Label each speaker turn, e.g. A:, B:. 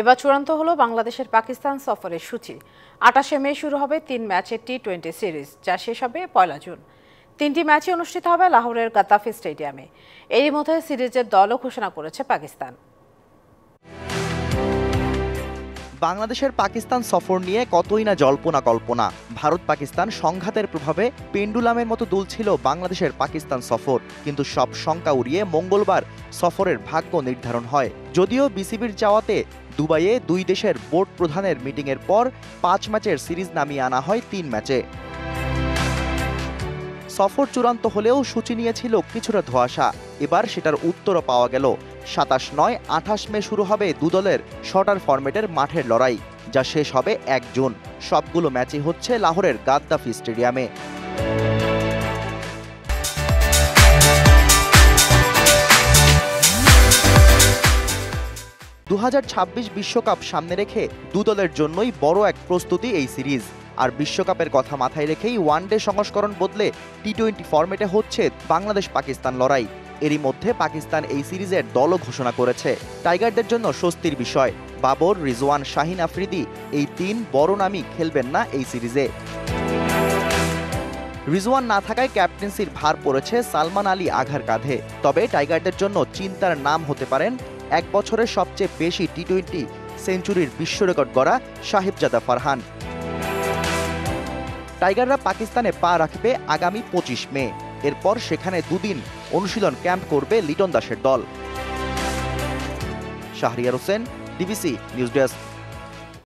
A: এবার চূড়ান্ত হলো বাংলাদেশের পাকিস্তান সফরের সূচি। ২৮শে মে শুরু হবে ৩ ম্যাচের টি-20 সিরিজ, যা শেষ হবে ১ জুন। ৩টি ম্যাচই অনুষ্ঠিত হবে লাহোরের গাদ্দাফি স্টেডিয়ামে। এরই মধ্যে সিরিজের দলও ঘোষণা করেছে পাকিস্তান।
B: বাংলাদেশের পাকিস্তান সফর নিয়ে কতই না জল্পনা কল্পনা। ভারত পাকিস্তান সংঘাতের প্রভাবে পেন্ডুলামের মতো দুলছিল বাংলাদেশের পাকিস্তান সফর, কিন্তু সব শঙ্কা উড়িয়ে মঙ্গলবার সফরের ভাগ্য নির্ধারণ হয়। যদিও বিসিবির চাওয়াতে দুবাইয়ে দুই দেশের বোর্ড প্রধানের মিটিংয়ের পর ৫ ম্যাচের সিরিজ নামিয়ে আনা হয় ৩ ম্যাচে। সফর চূড়ান্ত হলেও সূচি নিয়েছিল কিছুটা ধোঁয়াশা। এবার সেটার উত্তরও পাওয়া গেল। ২৭ নয় ২৮ মে শুরু হবে দুদলের শর্টার ফরম্যাটের মাঠের লড়াই, যা শেষ হবে ১ জুন। সবগুলো ম্যাচই হচ্ছে লাহোরের গাদ্দাফি স্টেডিয়ামে। বিশ্বকাপ সামনে রেখে দুদলের জন্যই বড় এক প্রস্তুতি এই সিরিজ। আর বিশ্বকাপের কথা মাথায় রেখেই ওয়ানডে সংস্করণ বদলে টি-20 ফরম্যাটে হচ্ছে বাংলাদেশ পাকিস্তান লড়াই। এরই মধ্যে পাকিস্তান এই সিরিজের দলও ঘোষণা করেছে। টাইগারদের জন্য স্বস্তির বিষয়, বাবর, রিজওয়ান, শাহিন আফ্রিদি এই ৩ বড় নামই খেলবেন না এই সিরিজে। রিজওয়ান না থাকায় ক্যাপ্টেন্সির ভার পড়েছে সালমান আলী আঘার কাঁধে। তবে টাইগারদের জন্য চিন্তার নাম হতে পারেন এক বছরের সবচেয়ে বেশি টি-20 সেঞ্চুরির বিশ্ব রেকর্ড গড়া সাহেবজাদা ফারহান। টাইগাররা পাকিস্তানে পা রাখবে আগামী ২৫ মে। এরপর সেখানে দুদিন অনুশীলন ক্যাম্প করবে লিটন দাসের দল। Shahriar Hossain, DBC news desk.